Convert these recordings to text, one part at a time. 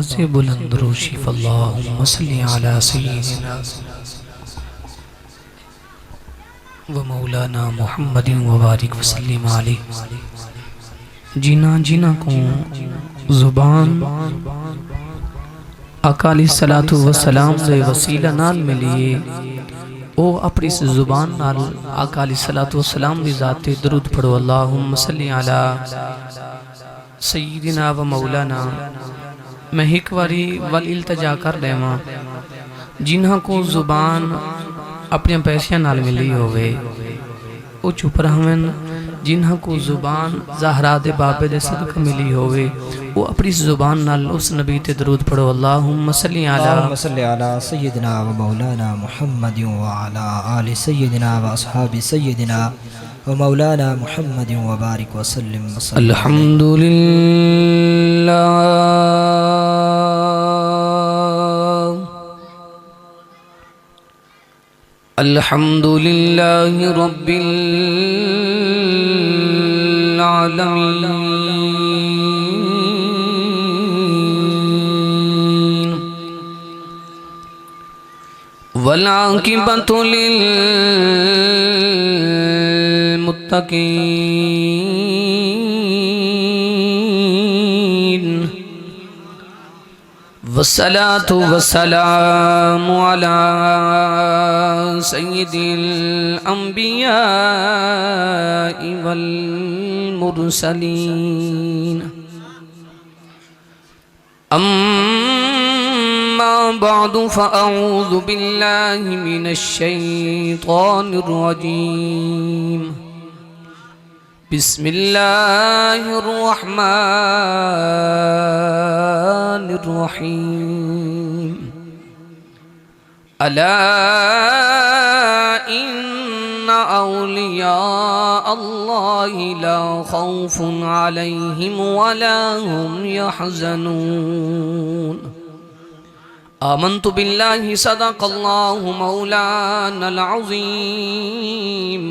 آواز بلند روشی اللہم صلی علی سیدنا و مولانا محمد و بارک وسلم علیہ. جینا جینا کو زبان آقا علیہ السلام دے وسیلہ نال ملیے او اپنی اس زبان نال آقا علیہ السلام دی ذات درود پڑھو. اللہم صلی علی سیدنا و مولانا. میں ایک واری والالتجا کر دے ماں جنہاں کو زبان اپنے پیسیاں نال ملی ہوئے او چپ رہویں، جنہاں کو زبان زہرا دے بابے دے صدقہ ملی ہوئے وہ اپنی زبان نال اس نبی تے درود پڑھو. اللہم صلی علی سیدنا و مولانا محمد و علی آل سیدنا و اصحاب سیدنا و مولانا محمد و بارک وسلم. الحمدللہ الحمدللہ رب العالمین والعاقبۃ للمتقین والصلاة والسلام على سید الانبیاء والمرسلین. اما بعد فاعوذ باللہ من الشیطان الرجیم. بسم اللہ الرحمن الرحیم. الا ان اولیاء اللہ لا خوف علیہم ولا هم يحزنون. آمنت باللہ صدق اللہ مولانا العظیم.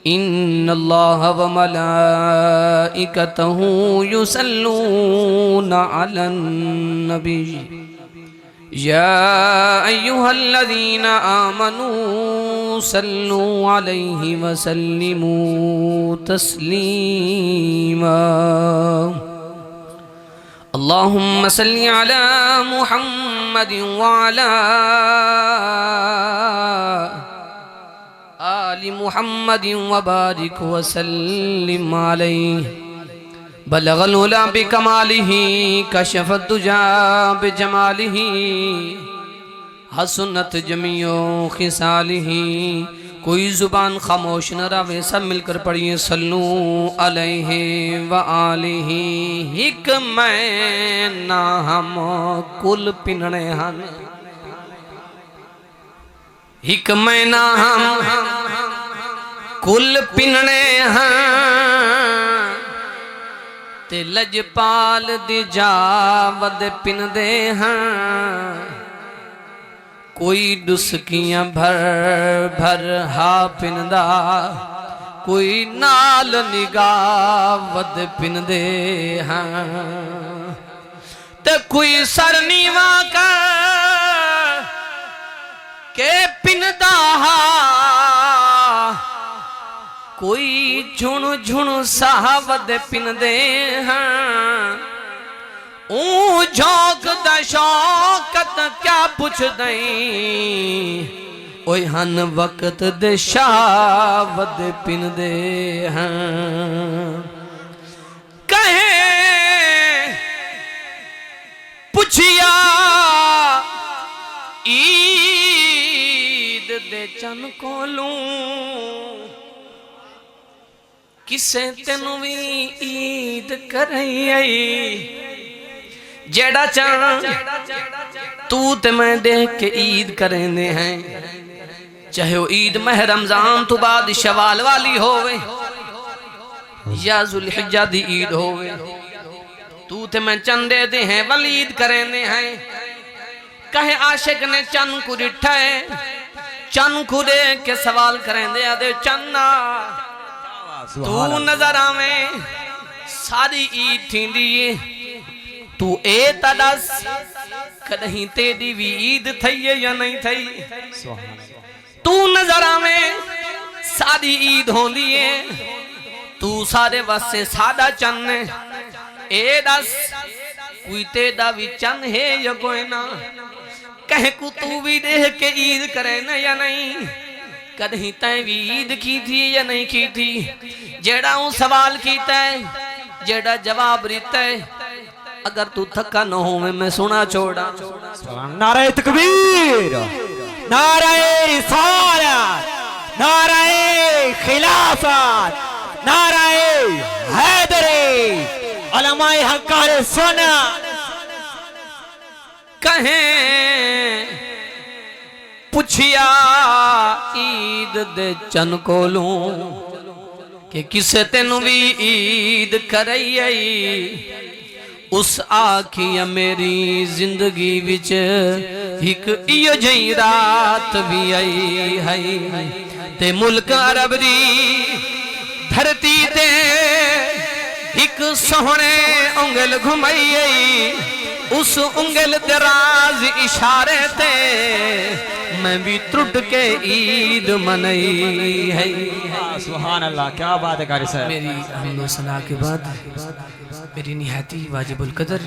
ان اللہ وملائکتہ یصلون علی النبی یا ایہا الذین آمنوا صلوا علیہ وسلموا تسلیما. اللہم صلی علی محمد وعلی آل محمد وبارک وسلم علیہ. بلغ العلا بکمالہ کشف الدجا بجمالہ حسنت جمیع خصالہ. کوئی زبان خاموش نہ رہے، سب مل کر پڑھئے صلو علیہ وآلہ. ہک میں نہ ہم کل پننے ہن، ہک میں نہ ہم کل پننے ہن تے لجپال دی جاود پن دے ہن. کوئی ڈسکیاں بھر بھر ہا پندا، کوئی نال نگاہ ود پن دے ہن تے کوئی سر نیواں کر کہ پندا ہا. کوئی جھن جھن ساود پن دے ہاں. اون جھوک دا شوقت کیا پوچھ دیں، اوہ ہن وقت دے شاود پن دے ہاں. کہیں پوچھیا عید دے چن کولوں، کسے تنوی عید کرائی آئی. جیڑا چان تو تے میں دیکھ کے عید کریں دے ہیں، چاہے وہ عید مہ رمضان تو بعد شوال والی ہوئے یا ذوالحجہ دی عید ہوئے، تو تے میں چندے دے ہیں ولید کریں دے ہیں. کہے عاشق نے چن کو ڈٹھائے، چن کو دے کے سوال کریں دے آدھے چننا تو نظر آویں ساری عید تھی دیئے تو اے تدس کدہیں تیری بھی عید تھی یا نہیں تھی تو نظر آویں سادی عید ہوں لیے تو سارے واسے سادہ چن اے دس کوئی تیدا بھی چن ہے یا کوئی نہ کہیں کو تو بھی دیکھ کے عید کرے نا یا نہیں کدہیں تائیں بھی عید کی تھی یا نہیں کی تھی جیڑا ہوں سوال کیتا ہے جیڑا جواب ریتا ہے اگر تو تھکا نہ ہوں میں سنا چھوڑا نعرہ تکبیر نعرہ رسالت نعرہ خلافت نعرہ حیدری علماء حقار سنہ کہیں پوچھیا عید دے چن کو لوں کہ کسے تینوں بھی عید کرائی آئی اس آکھیا میری زندگی وچ ایک ایو جئی رات بھی آئی ہے تے ملک عرب دی دھرتی تے ایک سہنے انگل گھمائی آئی اس انگل دراز اشارے تے میں بھی ٹرٹ کے عید منائی ہے سبحان اللہ کیا بات ہے قاری صاحب میری حمد و ثنا کے بعد میری نہایتی واجب القدر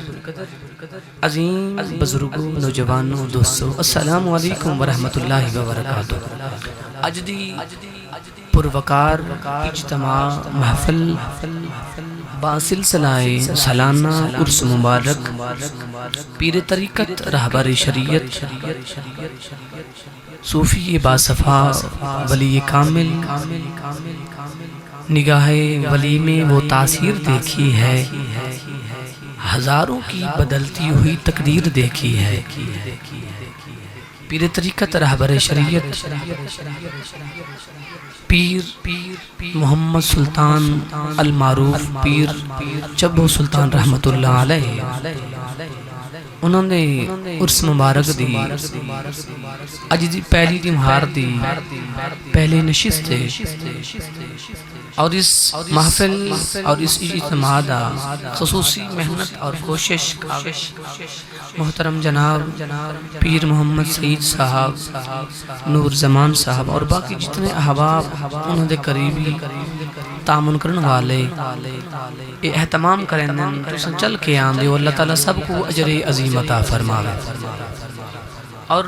عظیم بزرگوں نوجوانوں دوستوں السلام علیکم ورحمت اللہ وبرکاتہ اج دی پروقار اجتماع محفل باسلسلہ سالانہ عرس مبارک پیر طریقت رہبر شریعت صوفی باصفا ولی کامل نگاہ ولی میں وہ تاثیر دیکھی ہے ہزاروں کی بدلتی ہوئی تقدیر دیکھی ہے پیر طریقت رہبر شریعت پیر محمد سلطان المعروف پیر چبو سلطان رحمت اللہ علیہ انہوں نے عرس مبارک دی اج دی پہلی تمہار دی پہلے نشست دے اور اس محفل اور اس اجتماع دا خصوصی محنت اور کوشش محترم جناب پیر محمد سعید صاحب نور زمان صاحب اور باقی جتنے احباب انہوں نے قریبی تعاون کرنے والے اہتمام کریں تو چل کے آن دے اللہ تعالیٰ سب کو اجر عظیم عطا فرماوے اور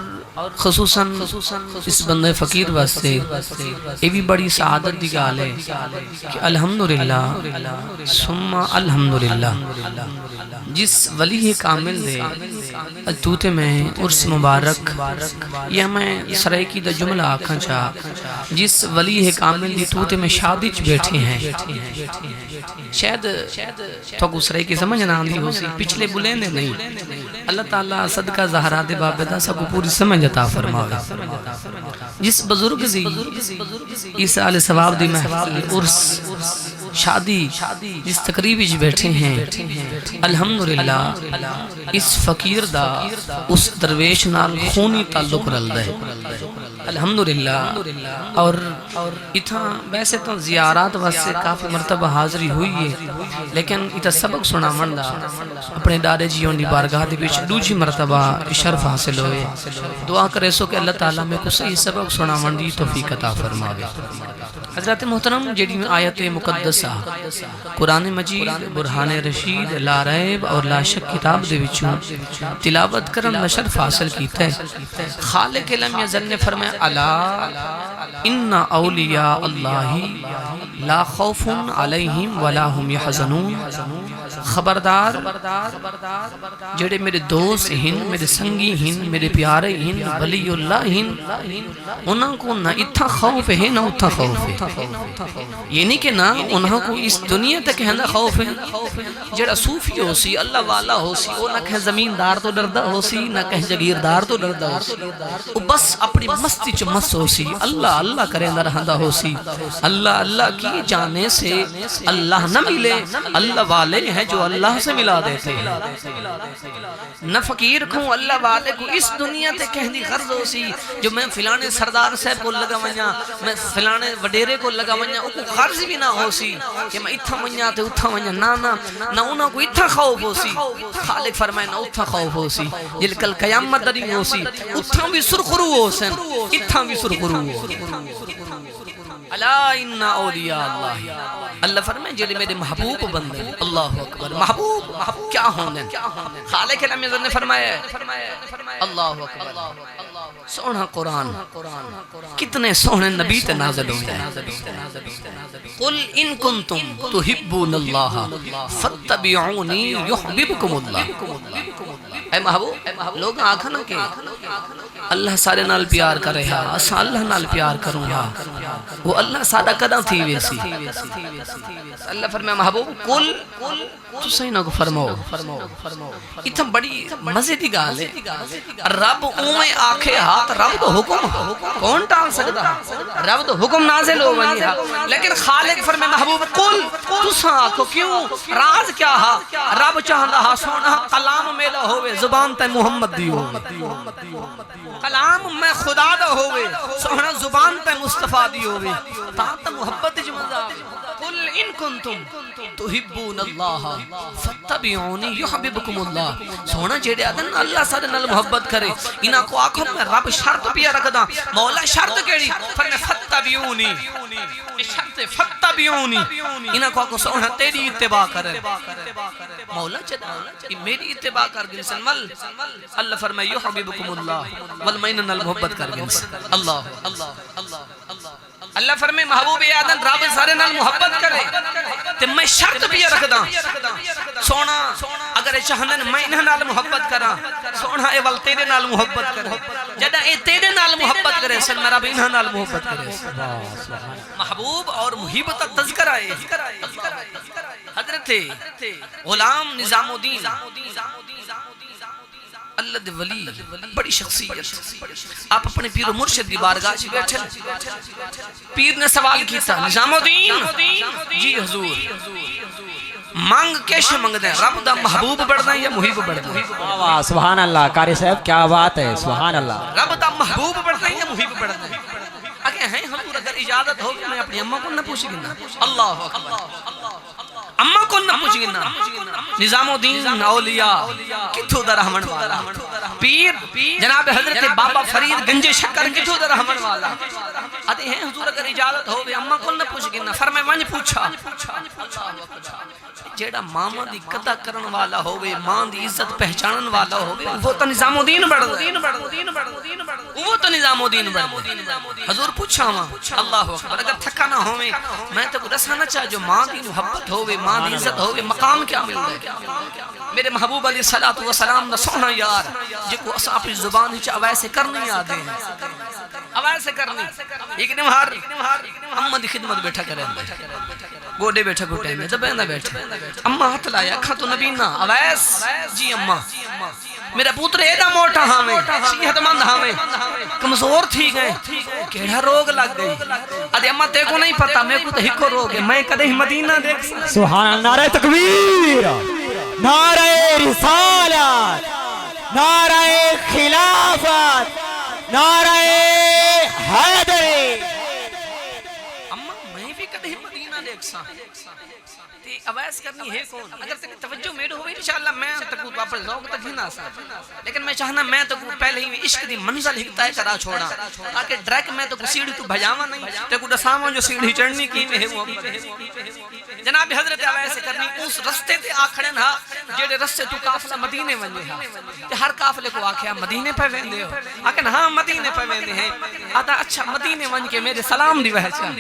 خصوصاً اس بندے فقیر واسطے یہ بھی بڑی سعادت دی گال ہے کہ الحمدللہ ثم الحمدللہ جس ولی کامل دے توتے میں عرس مبارک یا میں سرائکی دا جملہ آکھاں چاہ جس ولی کامل دی توتے میں شادی چ بیٹھے ہیں شاید تو کو سرائکی سمجھ نہ آندی ہو سی پچھلے بلیندے نہیں اللہ تعالیٰ صدقہ زہرہ دے بابدہ سب کو پوری سمجھ عطا فرماوے جس بزرگ دی عیسیٰ علیہ ثواب دی محفل عرس شادی جس تقریبی جو بیٹھے ہیں الحمدللہ اس فقیر دا اس درویش نال خونی تعلق رل دے الحمدللہ اور اتھا ویسے تو زیارات واسے کافی مرتبہ حاضری ہوئی ہے لیکن اتھا سبق سنا مندہ اپنے دارے جیوں دی بارگاہ دی بیچ دوجی مرتبہ شرف حاصل ہوئے دعا کرے سو کہ اللہ تعالیٰ میں کو صحیح سبق سنا مندی توفیق عطا فرماوے حضرت محترم جیڑی میں آیت مقدسہ قرآن مجید برہان رشید لا ریب اور لا شک کتاب دے وچوں تلاوت کرن نشرف حاصل کیتا ہے خالق علم یزل نے فرمایا الا ان اولیاء اللہ لا خوف علیہم ولا ہم یحزنون خبردار جڑے میرے دوست ہیں میرے سنگی ہیں میرے پیارے ہیں ولی اللہ ہیں انہاں کو نہ اتھا خوف ہے نہ اتھا خوف ہے یہ نہیں کہ نہ انہاں کو اس دنیا تک ہندہ خوف ہے جڑا صوفی ہو سی اللہ والا ہو سی وہ نہ کہیں زمیندار تو ڈردہ ہو سی نہ کہیں جگیردار تو ڈردہ ہو سی وہ بس اپنی مستی چ مست ہو سی اللہ اللہ کرے نہ رہندہ ہو سی اللہ اللہ کی جانے سے اللہ نہ ملے اللہ والے ہیں جو اللہ سے ملا دیتے ہیں نہ فقیر کو اللہ والے کو اس دنیا تے کہندی غرض ہو سی جو میں فلانے سردار صاحب کو لگا ونیا میں فلانے وڈیرے کو لگا ونیا کو غرض بھی نہ ہو سی کہ میں اتھا ونیا تے اتھا ونیا نہ انہاں کو اتھا خوف ہو سی خالق فرمائے نہ اتھا خوف ہو سی جل کل قیامت دری ہو سی اتھا بھی سرخرو ہو سن اتھا بھی سرخرو ہو الا ان اولیاء اللہ اللہ فرمائے جلے میرے محبوب بندے اللہ اکبر محبوب کیا ہوندے خالق العالمین نے فرمایا اللہ اکبر سونا قرآن کتنے سونے نبی تے نازل ہوئے قل ان کنتم تحبون اللہ فاتبعونی یحببکم اللہ اے محبوب لوگ آنکھا نہ کہ اللہ سارے نال پیار کر رہا اسا اللہ نال پیار کروں گا وہ اللہ سادہ قدم تھی ویسی اللہ فرمایا محبوب قل تو صحیح نہ کو فرماؤ اتنا بڑی مزے دی گال ہے رب اومیں آنکھے ہاتھ رب تو حکم کون ٹال سکتا رب تو حکم نازل ہو بنی ہے لیکن خالق فرمایا محبوب قل تو ساکھو کیوں راز کیا ہا رب چاہندہ ہا سونا کلام میلا ہوئے زبان تے محمد دی ہوئے کلام میں خدا دا ہوئے سونا زبان تے مصطفیٰ دی ہوئے تا محبت جمعہ قل ان کنتم تحبون اللہ فاتبعونی یحببکم اللہ سونا جیڑے آدن اللہ سارے نال محبت کرے انہاں کو آنکھوں میں رب شرط پیا رکھ دا مولا شرط کیڑی فرمائے فاتبعونی شرط فاتبعونی انہاں کو آنکھوں سونا تیری اتباع کرے مولا چدا میری اتباع کر گنسن مل اللہ فرمائے یحببکم اللہ والمین نال محبت کر گنسن اللہ اللہ فرمائے محبوب آدم رب سارے نال محبت کرے تے میں شرط بھی رکھ دا سونا اگر چاہندن میں انہاں نال محبت کرا سونا اے ول تیرے نال محبت کرے جدا اے تیرے نال محبت کرے سن میرا بھی انہاں نال محبت کرے محبوب اور محبت تذکرہ ہے حضرت غلام نظام الدین اللہ دے ولی بڑی شخصیت آپ اپنے پیر و مرشد کی بارگاہ سے بیٹھے پیر نے سوال کیتا نظام الدین جی حضور مانگ کیسے مانگ دیں رب دا محبوب بڑھ دیں یا محیب بڑھ دیں سبحان اللہ قاری صاحب کیا بات ہے سبحان اللہ رب دا محبوب بڑھ دیں یا محیب بڑھ دیں اگر ہیں حضور اگر اجازت ہو میں اپنی اممہ کو نہ پوچھ گنا اللہ اکبر اممہ کو نہ پوچھ گنا نظام الدین اولیاء کتھو دا رحمن والا پیر جناب حضرت بابا فرید گنج شکر کتھو دا رحمن والا آتے ہیں حضور اگر اجازت ہو اممہ کو نہ پوچھ گنا فرمائے ونج پوچھا جیڑا ماما دی قطع کرن والا ہوئے ماں دی عزت پہچانن والا ہوئے وہ تو نظام الدین بڑھ وہ تو نظام الدین بڑھ حضور پوچھا ہوا اللہ اکبر اگر تھکا نہ ہوئے میں تو رسانا چاہ جو ماں دی محبت ہوئے ماں دی عزت ہوئے مقام کیا مل رہے میرے محبوب علیہ السلام نہ سونا یار جے کو اسا اپنی زبان ہی چاہ ویسے کرنی آدھے ہیں ویسے کرنی ایک نمہار اممہ دی خدمت بیٹھا کریں گوڑے بیٹھا گھٹے میں دبیندہ بیٹھا اممہ ہاتھ لایا کھا تو نبینا اویس جی اممہ میرا پوتر ایدہ موٹا ہمیں صحت مند ہمیں کمزور تھی گئے کیڑا روگ لگ گئی ادھے اممہ تے کو نہیں پتا میں کو تو ہکو روگ ہے میں کدے ہی مدینہ دیکھ سکتا سبحان اللہ نعرہ تکبیر نعرہ رسالت نعرہ خلافت نعرہ حیدری اممہ میں بھی کدے ہی مدینہ دیکھ سکتا اویس کرنی ہے کون اگر تک توجہ میرے ہوئے انشاءاللہ میں تکو واپس ذوق تک ہی نہ آسا لیکن میں چاہنا میں تکو پہلے ہی عشق دی منزل ہکتائے کرا چھوڑا تاکہ ڈریک میں تکو سیڑھی تو بھجاوا نہیں تکو ڈساما جو سیڑھی چڑھنی کی میں ہے محبت جناب حضرت اویس کرنی اس رستے تے آکھڑن ہا جیڑے رستے تو قافلہ مدینے ونجے ہا کہ ہر قافلے کو آکھیا مدینے پہ ویندے ہو آکھن ہاں مدینے پہ ویندے ہیں آتا اچھا مدینے ونج کے میرے سلام دی وحچا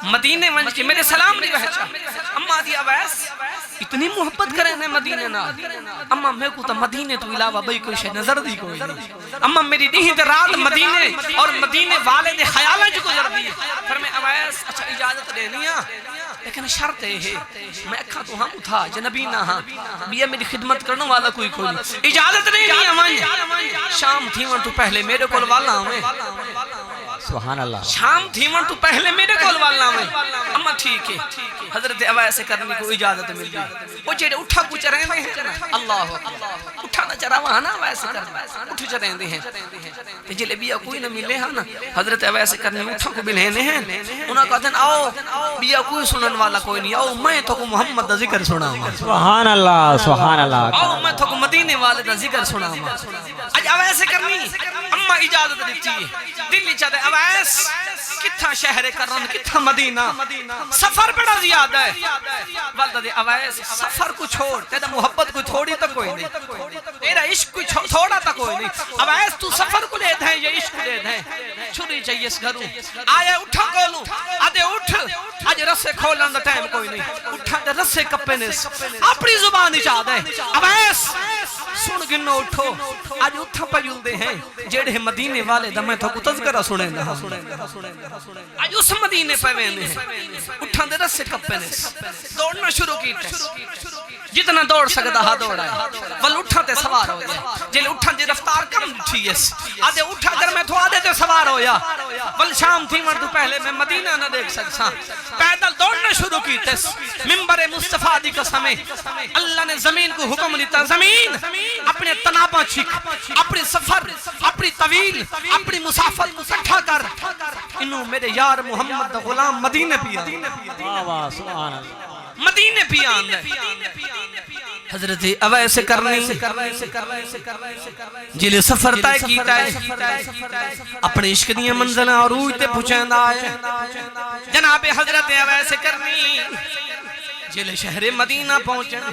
مدینے ونج کے میرے سلام دی وحچا اممہ دی اویس اتنی محبت کریں نے مدینے نا اممہ میں کو تا مدینے تو علاوہ بھئی کوئی شے نظر دی کوئی نہیں اممہ میری دہیں تے رات مدینے اور مدینے والے دے خیالیں جو گزر دی پھر میں اویس اچھا اجازت دینیا لیکن شرط ہے میں اکھا تو ہم تھا جنبی نہ ہاں بیا میری خدمت کرنے والا کوئی نہیں اجازت نہیں امن شام تھی ون تو پہلے میرے کول والا ہمیں سبحان اللہ شام تھی من تو پہلے میرے کول والنا میں اما ٹھیک ہے حضرت اویس کرنی کو اجازت مل گئی وہ جڑے اٹھا کچھ رہندے ہیں اللہ اٹھا نہ چرا وہاں نہ اویس کرنا اٹھ چ رہندے ہیں تے جلے بیا کوئی نہ ملے ہاں نا حضرت اویس کرنی اٹھا کو بلہنے ہیں انہاں کہتے ہیں آؤ بیا کوئی سنن والا کوئی نہیں آؤ میں تو کو محمد دا ذکر سناواں سبحان اللہ سبحان اللہ آؤ میں تو کو مدینے والے دا ذکر سناواں اج اویس کرنی اما اجازت دیتی ہے دل چاہتے اویس کتھا شہر کرن کتھا مدینہ سفر بڑا زیادہ ہے والدہ دے اویس سفر کو چھوڑ تیرا محبت کو تھوڑی تک کوئی نہیں تیرا عشق کو تھوڑا تک کوئی نہیں اویس تو سفر کو لے دیں یا عشق لے دیں چھری چاہیے اس گھروں آیا اٹھا کولوں آدھے اٹھ آج رسے کھولن دا ٹائم کوئی نہیں اٹھا دے رسے کپے نے اپنی زبان چاہ دے اویس سن گنو اٹھو آج اٹھا پجل دے ہیں جیڑے مدینے والے دا میں تو کو تذکرہ سنے نہ آج اس مدینے پہ وینے ہیں اٹھا دے رسے کپے نے دوڑنا شروع کی جتنا دوڑ سکتا ہا دوڑا ہے ول اٹھا تے سوار ہو جائے جلے اٹھا دی رفتار کم اٹھی ہے آدھے اٹھا کر میں تو آدھے تے سوار ہو یا ول شام تھی مرد پہلے میں مدینہ نہ دیکھ سکتا پیدل دوڑنا شروع کی تیس ممبر مصطفیٰ دی قسمیں اللہ نے زمین کو حکم دیتا زمین اپنے تنابہ چھک اپنی سفر اپنی طویل اپنی مسافت کو کٹھا کر انہوں میرے یار محمد غلام مدینے پیا سبحان اللہ مدینے پیا آندے حضرت اویس کرنی جلے سفر طے کیتا ہے اپنے عشق دیاں منزلیں اور روح تے پوچھیں آئے جناب حضرت اویس کرنی جلے شہر مدینہ پہنچنا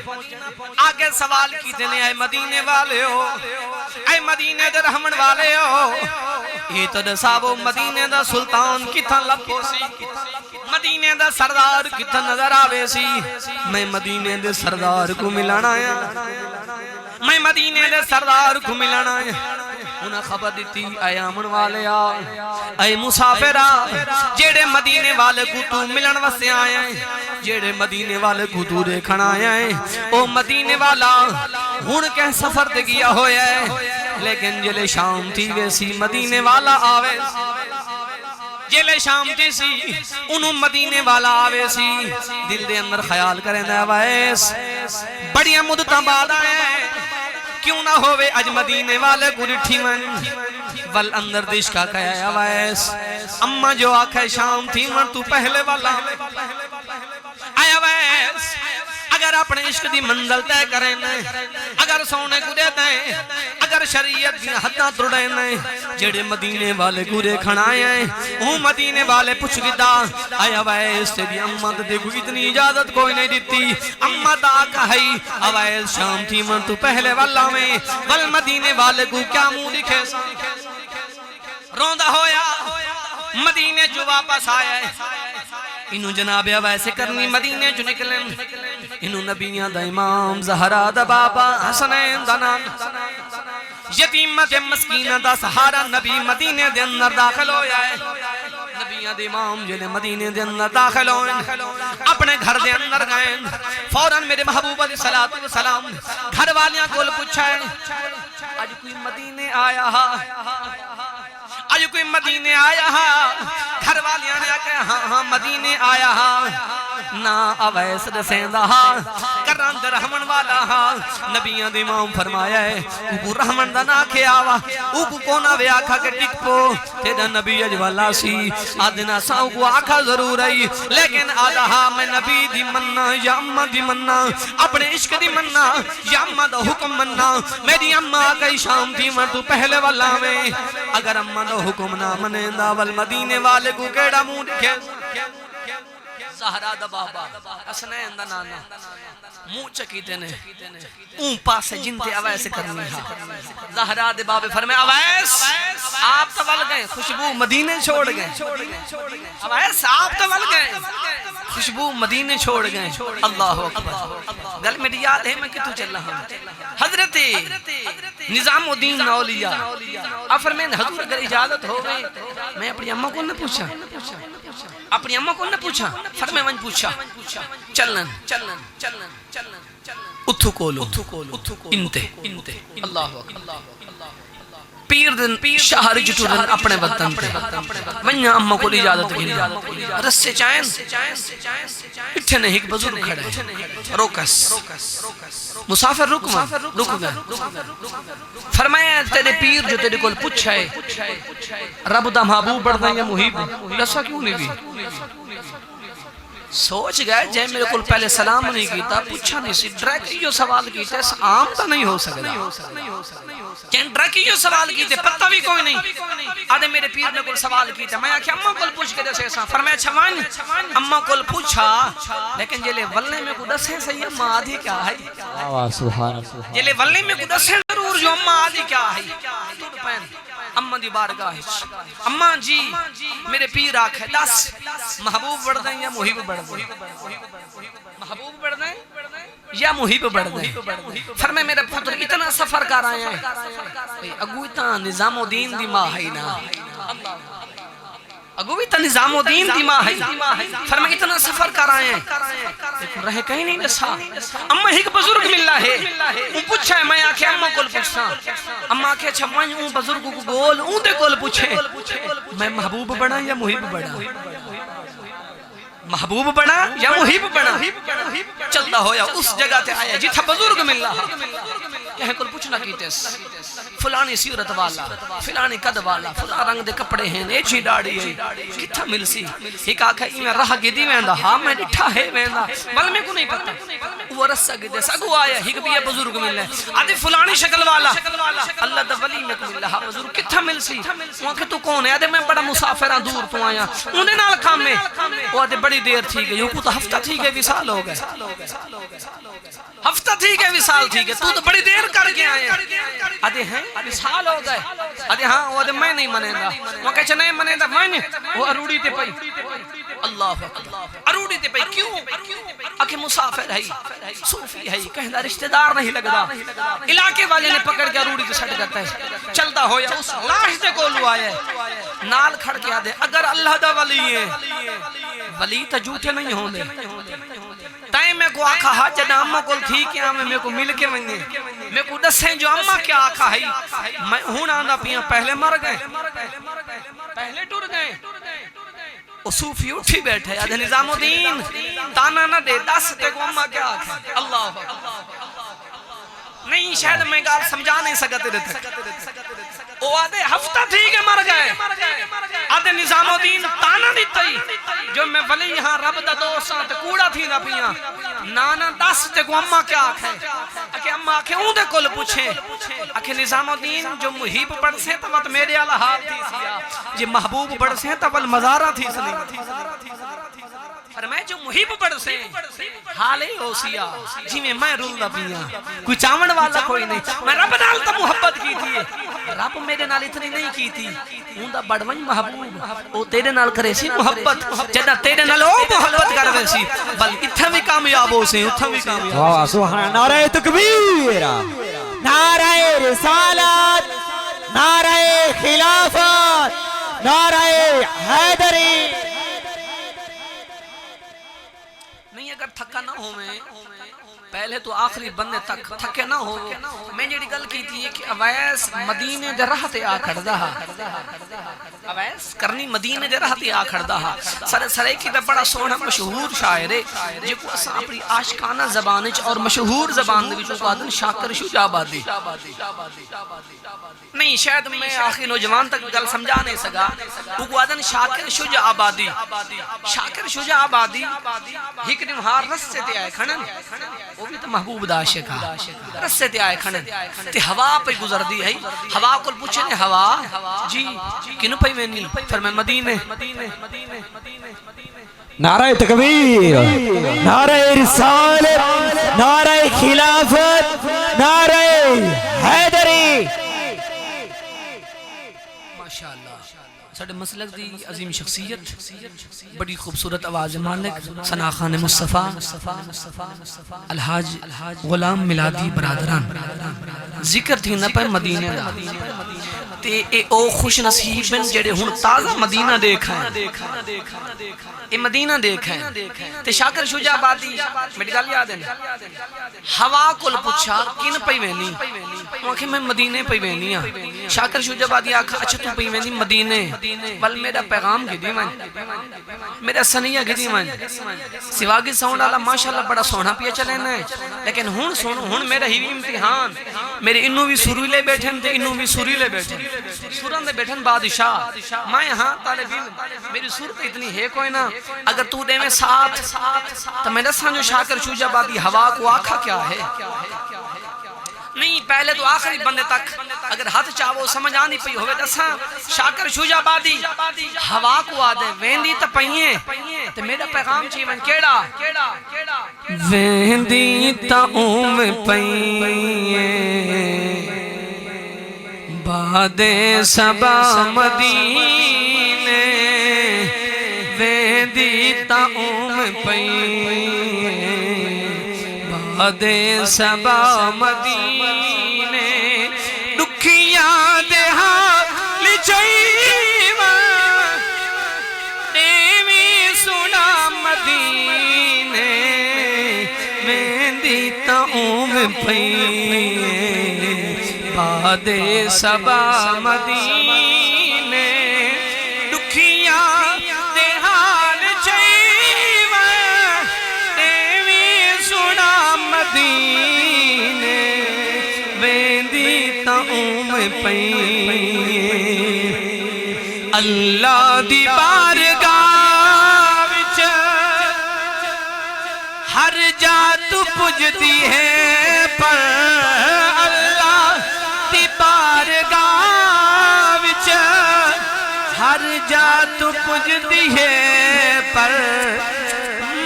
آگے سوال کیتے نے اے مدینے والے ہو اے مدینے دے رحمن والے ہو یہ تو دسابو مدینے دا سلطان کتھا لپو سی مدینے دا سردار کتھا نظر آوے سی میں مدینے دے سردار کو ملانا آیا میں مدینے دے سردار کو ملانا آیا انہاں خبر دیتی اے آمن والے اے مسافرہ جیڑے مدینے والے کو تو ملن وسے آیا ہے جیڑے مدینے والے کو تو دیکھنا آیا ہے او مدینے والا ہون کے سفر تے گیا ہویا ہے لیکن جلے شام تھی ویسی مدینے والا آوے جلے شام تھی سی انہوں مدینے والا آوے سی دل دے اندر خیال کریں دے ویس بڑیاں مدتاں بعد آئے کیوں نہ ہوئے اج مدینے والے کو رٹھی من ول اندر دیش کا کہا ویس اما جو آکھے شام تھی من تو پہلے والا آیا ویس اگر اپنے عشق دی منزل طے کریں اگر سونے کو دیتے ہیں اگر شریعت دی حداں توڑیں جڑے مدینے والے کو دیکھنا آئے وہ مدینے والے پوچھ گدا آیا ویس تیری اماں دے کو اتنی اجازت کوئی نہیں دیتی اماں دا کہی اویس شام تھی من تو پہلے والا میں ول مدینے والے کو کیا منہ دکھے روندہ ہویا مدینے جو واپس آیا ہے انہوں جناب اویس کرنی مدینے جو نکلیں انہوں نبیان دا امام زہرا دا بابا حسنین دا نام یتیمت مسکینہ دا سہارا نبی مدینے دے اندر داخل ہویا ہے نبیان دا امام جنہیں مدینے دے اندر داخل ہوئے اپنے گھر دے اندر گئے فوراں میرے محبوب علیہ السلام گھر والیاں کول پوچھا ہے آج کوئی مدینے آیا آج کوئی مدینے آیا گھر والیاں نے کہا ہاں مدینے آیا نا اویس رسیندہ کران در رحمن والا نبیان دی امام فرمایا ہے اوکو رحمن دا نا کھے آوا اوکو کونا وے آکھا کے ٹک پو تیدہ نبی اجوالا سی آدھنا سا اوکو آکھا ضرور ہے لیکن آدھا میں نبی دی مننا یا اممہ دی مننا اپنے عشق دی مننا یا اممہ دا حکم مننا میری اممہ آگئی شام تھی من تو پہلے والا میں اگر اممہ دا حکم نہ منے دا والمدینے والے کو کیڑا مون دکھے زہرا دا بابا حسنین دا نانا مو چکی دینے اون پاسے جنتے اویس کرنی زہرا دے بابے فرمائے اویس آپ تو ول گئے خوشبو مدینے چھوڑ گئے اویس آپ تو ول گئے خوشبو مدینے چھوڑ گئے اللہ اکبر گل میری یاد ہے میں کتوں چل رہا ہوں حضرت نظام الدین اولیاء آپ فرمائے حضور اگر اجازت ہو گئی میں اپنی اممہ کو نہ پوچھا اپنی اممہ کو نہ پوچھا فرمائے من پوچھا چلن اتھو کولو انتے اللہ اکبر پیر دن شہر جٹو دن اپنے وطن تے ونیا اماں کو اجازت گھنی رسے چائن اٹھے نے ایک بزرگ کھڑا ہے روکس مسافر رک گئے فرمایا تیرے پیر جو تیرے کول پوچھا ہے رب دا محبوب بڑھنا یا محیب دسا کیوں نہیں بھی سوچ گئے جائے میرے کول پہلے سلام نہیں کیتا پوچھا نہیں سی ڈریک یہ سوال کیتا ہے عام تا نہیں ہو سکتا جن ڈریک یہ سوال کیتے پتہ بھی کوئی نہیں آدھے میرے پیر نے کول سوال کیتا میں آکھیا اممہ کول پوچھ کے دسے ایسا فرمایا چھوان اممہ کول پوچھا لیکن جلے ولنے میں کو دسے صحیح اممہ آدھی کیا ہے جلے ولنے میں کو دسے ضرور جو اممہ آدھی کیا ہے تو پہن اممہ دی بارگاہ اممہ جی میرے پیر آکھ ہے دس محبوب بڑھ دیں یا محیب بڑھ دیں محبوب بڑھ دیں یا محیب بڑھ دیں فرمائے میرے پتر اتنا سفر کر آئے ہیں اگو اتنا نظام و دین دی ماں ہے نا اگو اتنا نظام و دین دی ماں ہے فرمائے اتنا سفر کر آئے ہیں لیکن رہے کہیں نہیں دسا اممہ ایک بزرگ ملا ہے وہ پوچھا ہے میں آکھے اممہ کول پوچھتا اممہ آکھے اچھا میں اون بزرگ کو گول اون دے کول پوچھے میں محبوب بڑھا یا محیب بڑھا محبوب بنا یا محیب بنا چلتا ہویا اس جگہ تے آیا جتھا بزرگ مل رہا کہیں کل پوچھنا کیتے فلانی سیرت والا فلانی قد والا فلان رنگ دے کپڑے ہیں ایچی ڈاڑی ہے کتھا مل سی ایک آکھا میں رہا گی دی ویندہ ہاں میں ڈٹھا ہے ویندہ بل میں کو نہیں پتا وہ رسا گی دے سگو آیا ایک بھی یہ بزرگ مل رہا آدھے فلانی شکل والا اللہ دا ولی میں کو مل رہا بزرگ کتھا مل سی وہاں کہ تو کون ہے آدھے میں بڑا مسافرہ دور تو آیا انہیں نال کام میں وہ آدھے بڑی دیر تھی گئی وہ تو ہفتہ تھی گئے وصال ہو گئے ہفتہ تھی گئے وصال تھی گئے تو بڑی دیر کر کے آئے آدھے ہیں وصال ہو گئے آدھے ہاں وہ آدھے میں نہیں منے گا وہ کہے نہیں منے گا میں وہ اروڑی تے پئی اللہ اروڑی تے پئی کیوں آکھے مسافر ہے صوفی ہے کہنا رشتہ دار نہیں لگدا علاقے والے نے پکڑ کے اروڑی کے سٹ کرتا ہے چلتا ہویا اس لاش دے کولو آیا نال کھڑ کے آدھے اگر اللہ دا ولی ہے ولی تا جھوٹے نہیں ہوں دے تائیں میں کو آکھا ہاں جنا اممہ کول تھی کیا میں کو مل کے ونگے میں کو دسیں جو اممہ کیا آکھا ہے میں ہون آندہ پیاں پہلے مر گئے پہلے ٹور گئے وہ صوفی اٹھی بیٹھے آدھے نظام الدین تانا نہ دے دس تے کو اممہ کیا آکھا اللہ نہیں شاید میں گال سمجھا نہیں سکا تیرے تک وہ آدھے ہفتہ تھی کہ مر گئے آدھے نظام الدین تانا دیتا ہی جو میں ولی یہاں رب دا دوستان تے کوڑا تھی نہ پیاں نانا دس تے کو اممہ کیا آکھے اکھے اممہ آکھے اون دے کول پوچھے اکھے نظام الدین جو محیب بڑھ سے تو میرے آلہ حال تھی سیا جی محبوب بڑھ سے تو مزارہ تھی سلی فرمائے جو محیب بڑھ سے حال ہی ہو سیا جی میں رول پیاں کوئی چاون والا کوئی نہیں میں رب نال تا محبت کی تھی رب میرے نال اتنی نہیں کی تھی اون دا بڑھویں محبوب او تیرے نال کرے سی محبت جدہ تیرے نال او محبت کر رہے سی بل اتھا بھی کامیاب ہو سی اتھا بھی کامیاب واہ سبحان نعرہ تکبیر نعرہ رسالت نعرہ خلافت نعرہ حیدری نہیں اگر تھکا نہ ہو میں پہلے تو آخری بندے تک تھکے نہ ہو میں جڑی گل کی تھی کہ اویس مدینے دے راہ تے آ کھڑدا ہا اویس کرنی مدینے دے راہ تے آ کھڑدا ہا سرے کی تے بڑا سونا مشہور شاعر ہے جے کو اساں اپنی عاشقانہ زبان وچ اور مشہور زبان دے وچ کہندے شاکر شجاع آبادی نہیں شاید میں آخری نوجوان تک گل سمجھا نہیں سکا وہ کہندے شاکر شجاع آبادی شاکر شجاع آبادی ایک دن ہار رستے تے آئے کھڑن وہ بھی تو محبوب دا عاشق ہے رسے تے آئے کھڑن تے ہوا پہ گزر دی ہے ہوا کو پوچھے نے ہوا جی کینو پئی وینی فرمائے مدینے نعرہ تکبیر نعرہ رسالت نعرہ خلافت نعرہ حیدری ماشاءاللہ ساڑھے مسلک دی عظیم شخصیت بڑی خوبصورت آواز مالک ثنا خان مصطفیٰ الحاج غلام ملادی برادران ذکر تھی نہ پہ مدینہ دا تے اے او خوش نصیب بن جڑے ہن تازہ مدینہ دیکھا ہے اے مدینہ دیکھا ہے تے شاکر شجاع آبادی میری گل یاد ہے ہوا کول پوچھا کن پئی وینی وہ کہ میں مدینے پئی وینی ہاں شاکر شجاع آبادی آکھا اچھا تو پئی وینی مدینے بل میرا پیغام گدی من میرا سنیہ گدی من سواگی ساؤنڈ والا ماشاءاللہ بڑا سونا پیا چلینا ہے لیکن ہن سنو ہن میرا ہی امتحان میرے انہوں بھی سوری لے بیٹھن تے انہوں بھی سوری لے بیٹھن سورن دے بیٹھن بادشاہ میں یہاں طالب علم میری صورت اتنی ہے کوئی نہ اگر تو دے میں ساتھ تو میں دساں جو شاکر شجاع آبادی ہوا کو آکھا کیا ہے نہیں پہلے تو آخری بندے تک اگر ہاتھ چاہو سمجھ آنی پئی ہوئے دساں شاکر شجاع آبادی ہوا کو آدھے ویندی تا پئیے تے میرا پیغام چاہیے من کیڑا ویندی تا اوم پئیے باد سبا مدینے ویندی تا اوم پئیے باد سبا مدینے دکھیاں دہا لچائیوہ دیوی سنا مدینے ویندی تا اوم پئیے باد سبا مدینے دکھیاں دہال چائیوہ دیوی سنا مدینے ویندی تا اوم پئیے اللہ دی بارگاہ وچ ہر جا تو پجدی ہے پر اللہ دی بارگاہ وچ ہر جا تو پجدی ہے پر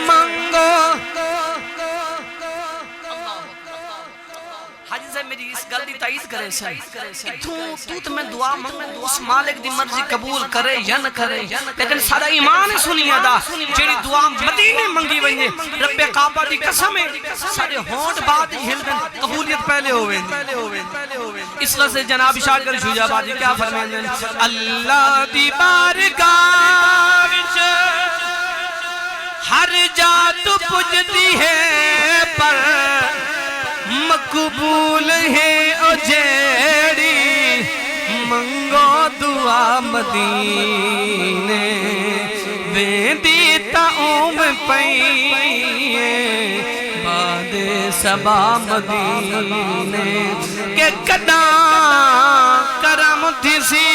منگو حاجی صاحب میری اس گل دی تائید کرے سن تو میں دعا منگو اس مالک دی مرضی قبول کرے یا نہ کرے لیکن سارا ایمان سنی ادا جیڑی دعا مدینے منگی ونجے رب کعبہ دی قسم ہے سارے ہونٹ بعد ہل دن قبولیت پہلے ہوئے اس لئے سے جناب شاکر شجاع آبادی کیا فرمائیں اللہ دی بارگاہ وچ ہر جا تو پجدی ہے پر مقبول ہے او جیڑی منگو دعا مدینے ویندی تا اوم پئیے باد سبا مدینے کہ کداں کرم تھی سی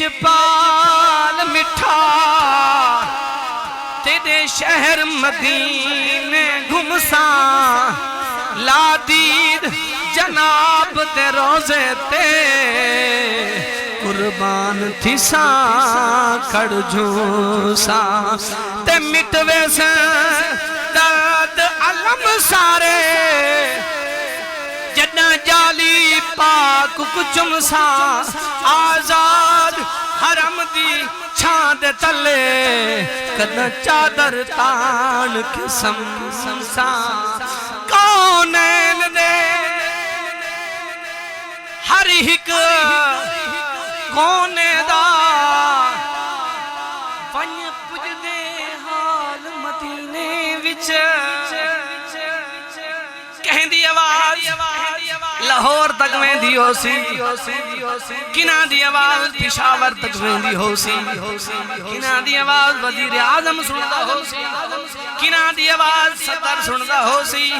لجپال مٹھا تیرے شہر مدینے گھمساں لا دید جناب دے روزے تے قربان تھی ساں کڑ جھوساں تے مٹوے سے درد علم سارے جنہ جالی پاک کچم ساں آزاد حرم دی چھاند تلے کدہ چادر تان قسم ساں کونین دے ہر ہک کونے دا ون پج دے حال مدینے وچ کہیں دی آواز لاہور تک میں دی ہو سی کنا دی آواز پشاور تک میں دی ہو سی کنا دی آواز وزیر اعظم سندا ہو سی کنا دی آواز صدر سندا ہو سی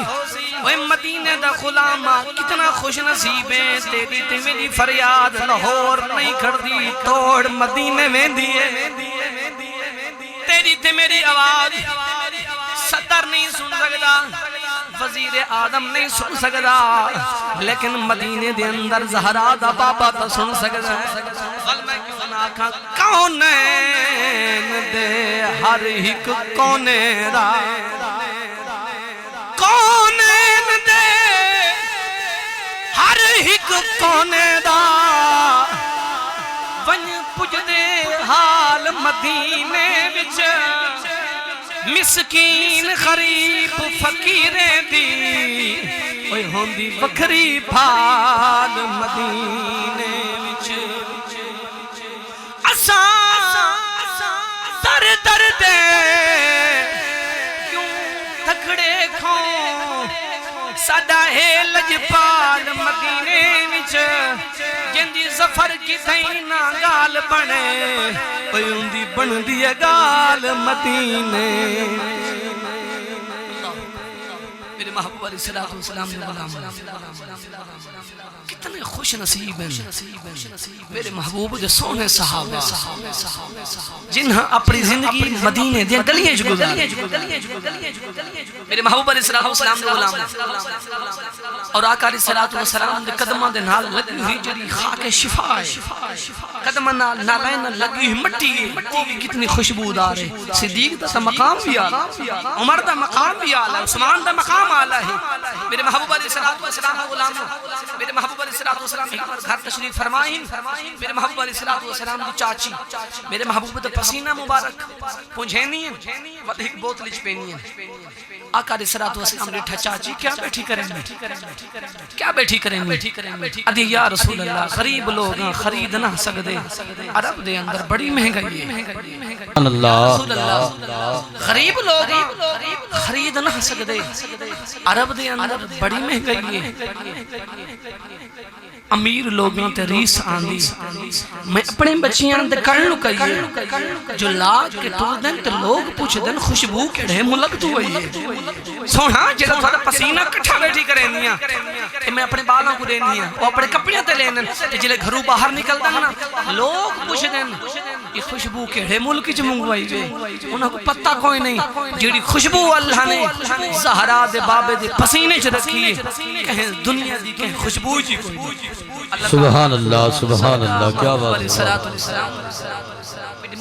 وہ مدینے دا غلامہ کتنا خوش نصیب ہے تیری تے میری فریاد لاہور نہیں کھڑدی توڑ مدینے میں دیئے تیری تے میری آواز صدر نہیں سن سکتا وزیر اعظم نہیں سن سکتا لیکن مدینے دے اندر زہرا دا بابا تو سن سکتا ہے میں کیوں نہ آکھاں کونین دے ہر ہک کونے دا کونین دے ایک کونے دا ون پجدے حال مدینے وچ مسکین غریب فقیریں دی اوئے ہوندی وکھری بھال مدینے وچ اساں در در دے کیوں تھکڑے کھوں ساڈا ہے لجپال مدینے وچ جندی ظفر کی تھینا گال بنے اوئے ہوندی بندی ہے گال مدینے میرے محبوب علیہ السلام نے غلام کتنے خوش نصیب ہیں میرے محبوب جو سونے صحابہ جنہاں اپنی زندگی مدینے دیا گلیاں جو گزارے میرے محبوب علیہ السلام نے غلام اور آقا علیہ السلام نے قدمہ دے نال لگی ہوئی جڑی خاک شفا ہے قدمہ نالین لگی ہوئی مٹی کتنی خوشبودار ہے صدیق دا مقام بھی آلہ عمر دا مقام بھی آلہ عثمان دا مقام آلہ ہے میرے محبوب علیہ السلام غلام میرے محبوب علیہ السلام ایک بار گھر تشریف فرمائیں میرے محبوب علیہ السلام دی چاچی میرے محبوب دا پسینہ مبارک پونجھینی ہے ودھیک بوتل اچ پینی ہے آقا علیہ السلام نے ٹھا چاچی کیا بیٹھی کریں گے کیا بیٹھی کریں گے ادھی یا رسول اللہ غریب لوگ خرید نہ سکدے عرب دے اندر بڑی مہنگائی ہے رسول اللہ غریب لوگ خرید نہ سکدے عرب دے اندر بڑی مہنگائی ہے امیر لوگوں تے ریس آندی میں اپنے بچیاں دے کرنو کہیے جو لاغ کے ٹور دن تے لوگ پوچھ دن خوشبو کڑے ملک تو ہوئی ہے سونا جیسا تھوڑا پسینہ کٹھا بیٹھی کریں دیا میں اپنے بالوں کو دین دیا وہ اپنے کپڑیاں تے لین جلے گھروں باہر نکل دن لوگ پوچھ دن یہ خوشبو کڑے ملک چ منگوائی گئے انہوں کو پتہ کوئی نہیں جیڑی خوشبو اللہ نے زہرا دے بابے دے پسینے چ رکھی ہے کہیں دنیا دی کہیں خوشبو جی کوئی سبحان اللہ کیا بات ہے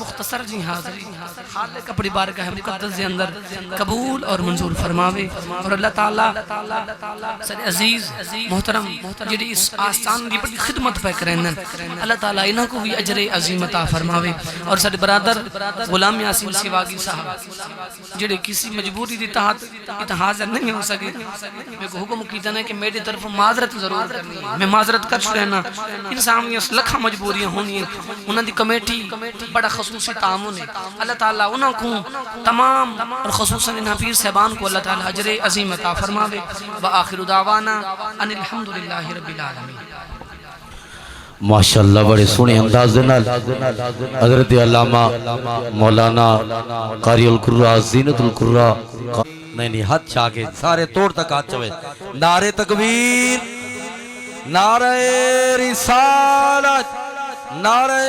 مختصر جی حاضری خالق اپنی بارگاہ مقدس دے اندر قبول اور منظور فرماوے اور اللہ تعالیٰ سر عزیز محترم جڑی اس آستان دی بڑی خدمت پہ کریں اللہ تعالیٰ انہوں کو بھی اجر عظیم عطا فرماوے اور سر برادر غلام یاسین سیواگی صاحب جڑے کسی مجبوری دی تحت حاضر نہیں ہو سکے میں کو حکم کیتا ہے کہ میری طرف معذرت ضرور کرنی ہے میں معذرت کر رہنا انسان لکھا مجبوریاں ہونی ہیں انہوں دی کمیٹی بڑا خصوصی تعاون ہے اللہ تعالیٰ انہوں کو تمام اور خصوصاً انہاں پیر صاحبان کو اللہ تعالیٰ اجر عظیم عطا فرماوے وآخر دعوانا ان الحمدللہ رب العالمین ماشاءاللہ بڑے سونے انداز دنال حضرت علامہ مولانا قاری القرآن زینت القرآن نہیں ہاتھ چاکے سارے توڑ تک ہاتھ چوئے نعرہ تکبیر نعرہ رسالت نعرہ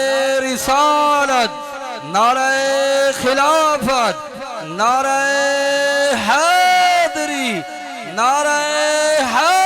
رسالت نعرہ خلافت نعرہ حیدری نعرہ حیدری